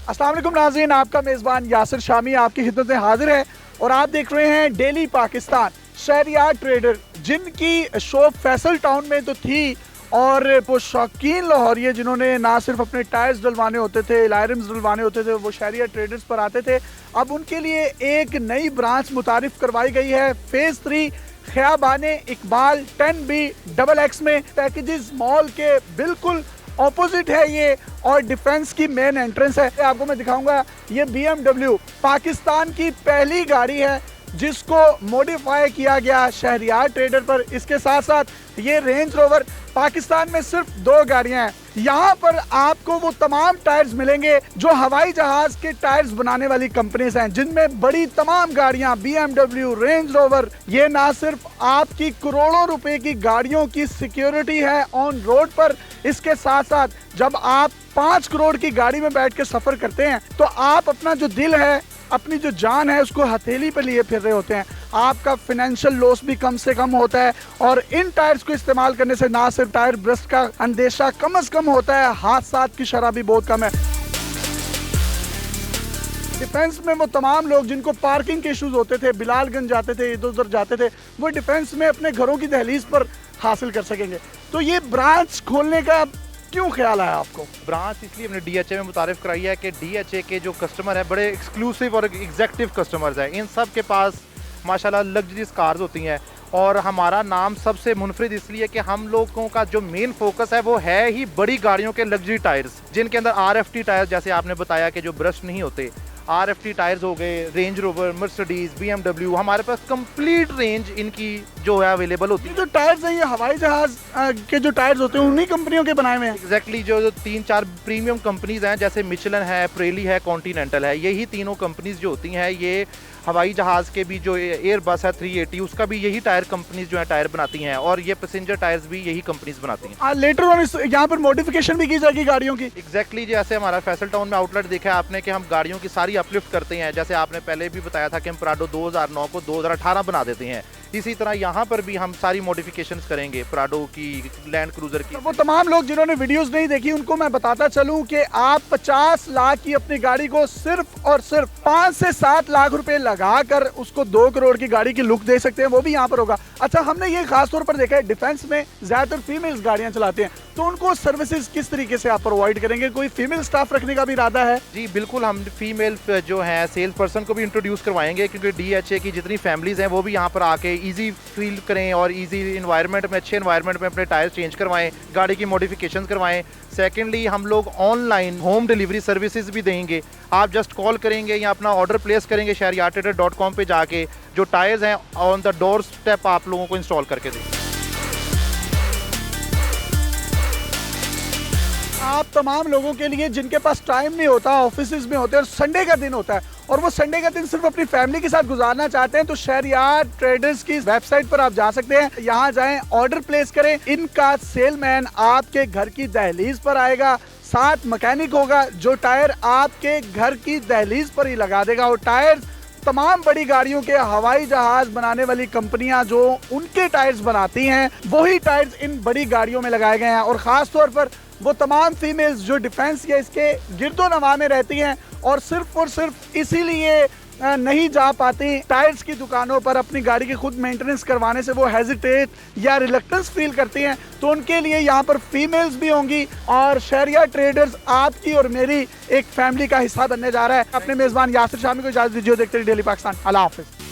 अस्सलाम वालेकुम नाज़रीन, आपका मेज़बान यासिर शामी आपकी खिदमत में हाजिर है और आप देख रहे हैं डेली पाकिस्तान। शहरियार ट्रेडर जिनकी शॉप फैसल टाउन में तो थी और वो शौकीन लाहौरिये जिन्होंने ना सिर्फ अपने टायर्स डलवाने होते थे, लायरम्स डलवाने होते थे, वो शहरियार ट्रेडर्स पर आते थे। अब उनके लिए एक नई ब्रांच मुतारिफ करवाई गई है फेज़ 3 ख़ियाबाने इकबाल 10B XX में। पैकेजेस मॉल के बिल्कुल ऑपोजिट है ये और डिफेंस की मेन एंट्रेंस है। आपको मैं दिखाऊंगा, ये BMW पाकिस्तान की पहली गाड़ी है जिसको मॉडिफाई किया गया शहरियार ट्रेडर पर। इसके साथ साथ ये रेंज रोवर, पाकिस्तान में सिर्फ 2 गाड़ियां हैं। यहाँ पर आपको वो तमाम टायर्स मिलेंगे जो हवाई जहाज के टायर्स बनाने वाली कंपनीज हैं, जिनमें बड़ी तमाम गाड़ियां BMW, रेंज रोवर। ये ना सिर्फ आपकी करोड़ों रुपए की गाड़ियों की सिक्योरिटी है ऑन रोड पर, इसके साथ साथ जब आप 5 करोड़ की गाड़ी में बैठ के सफर करते हैं तो आप अपना जो दिल है, अपनी जो जान है, उसको हथेली पे लिए फिर रहे होते हैं। आपका फाइनेंशियल लॉस भी कम से कम होता है और इन टायर्स को इस्तेमाल करने से ना सिर्फ टायर ब्रस्ट का अंदेशा कम से कम होता है, हादसात की शरह भी बहुत कम है। डिफेंस में वो तमाम लोग जिनको पार्किंग के इश्यूज होते थे, बिलालगंज जाते थे, इधर उधर जाते थे, वो डिफेंस में अपने घरों की दहलीज पर हासिल कर सकेंगे। तो ये ब्रांच खोलने का क्यों ख्याल आया आपको? ब्रांच इसलिए हमने DHA में मुतारिफ कराई है कि DHA के जो कस्टमर है बड़े एक्सक्लूसिव और एग्जेक्टिव कस्टमर्स हैं। इन सब के पास माशाल्लाह लग्जरीज कार्स होती हैं और हमारा नाम सबसे मुनफरिद इसलिए कि हम लोगों का जो मेन फोकस है वो है ही बड़ी गाड़ियों के लग्जरी टायर्स, जिनके अंदर RFT टायर्स, जैसे आपने बताया कि जो ब्रश नहीं होते, RFT टायर्स हो गए, रेंज रोवर, मर्सिडीज, BMW, हमारे पास कंप्लीट रेंज इनकी जो है अवेलेबल होती है। जो टायर्स हैं ये हवाई जहाज के जो टायर्स होते हैं उन्हीं कंपनियों के बनाए हुए हैं। एग्जैक्टली जो 3-4 प्रीमियम कंपनीज हैं, जैसे मिचलन है, प्रेली है, कॉन्टिनेंटल है, यही तीनों कंपनीज जो होती हैं, ये हवाई जहाज़ के भी जो एयरबस है 380, उसका भी यही टायर कंपनीज जो है टायर बनाती हैं और ये पैसेंजर टायर्स भी यही कंपनीज बनाती हैं। लेटर ऑन यहाँ पर मॉडिफिकेशन भी की जाएगी गाड़ियों की। एग्जैक्टली जैसे हमारा फैसल टाउन में आउटलेट देखा है आपने कि हम गाड़ियों की सारी अपलिफ्ट करते हैं। जैसे आपने पहले भी बताया था कि हम प्राडो 2009 को 2018 बना देते हैं, इसी तरह यहाँ पर भी हम सारी मॉडिफिकेशंस करेंगे प्राडो की, लैंड क्रूजर की। वो तमाम लोग जिन्होंने वीडियोस नहीं देखी उनको मैं बताता चलूं कि आप 50 लाख की अपनी गाड़ी को सिर्फ और सिर्फ 5 से 7 लाख रुपए लगाकर उसको 2 करोड़ की गाड़ी की लुक दे सकते हैं, वो भी यहाँ पर होगा। अच्छा, हमने ये खास तौर पर देखा है डिफेंस में ज्यादातर फीमेल्स गाड़ियां चलाते हैं, तो उनको सर्विसेज किस तरीके से आप प्रोवाइड करेंगे? कोई फीमेल स्टाफ रखने का भी इरादा है? जी बिल्कुल, हम फीमेल जो है सेल्स पर्सन को भी इंट्रोड्यूस करवाएंगे, क्योंकि DHA की जितनी फैमिलीज हैं वो भी यहाँ पर आके ईजी फील करें और इजी इन्वायरमेंट में, अच्छे इन्वायरमेंट में अपने टायर चेंज करवाएं, गाड़ी की मॉडिफिकेशन करवाएं। सेकेंडली हम लोग ऑनलाइन होम डिलीवरी सर्विसेज भी देंगे। आप जस्ट कॉल करेंगे या अपना ऑर्डर प्लेस करेंगे shahryartrader.com पे जाके, जो टायर्स हैं ऑन द डोर स्टेप आप लोगों को इंस्टॉल करके देंगे। आप तमाम लोगों के लिए जिनके पास टाइम नहीं होता, ऑफिसेज में होते हैं और संडे का दिन होता है और वो संडे का दिन सिर्फ अपनी फैमिली के साथ गुजारना चाहते हैं, तो शहरियार ट्रेडर्स की वेबसाइट पर आप जा सकते हैं। यहाँ जाएं, ऑर्डर प्लेस करें, इनका सेलमैन आपके घर की दहलीज पर आएगा, साथ मैकेनिक होगा जो टायर आपके घर की दहलीज पर ही लगा देगा। और टायर तमाम बड़ी गाड़ियों के, हवाई जहाज बनाने वाली कंपनियां जो उनके टायर्स बनाती हैं, वही टायर्स इन बड़ी गाड़ियों में लगाए गए हैं। और ख़ास तौर पर वो तमाम फीमेल्स जो डिफेंस या इसके गिरदो नवा में रहती हैं और सिर्फ इसीलिए नहीं जा पाती टायर्स की दुकानों पर अपनी गाड़ी की खुद मेंटेनेंस करवाने से, वो हेजिटेट या रिलक्टेंस फील करती हैं, तो उनके लिए यहाँ पर फीमेल्स भी होंगी और शहरियार ट्रेडर्स आपकी और मेरी एक फैमिली का हिस्सा बनने जा रहा है। अपने मेज़बान यासिर शामी को इजाज़त दीजिए। देखते रहिए डेली पाकिस्तान। अल्लाह हाफिज़।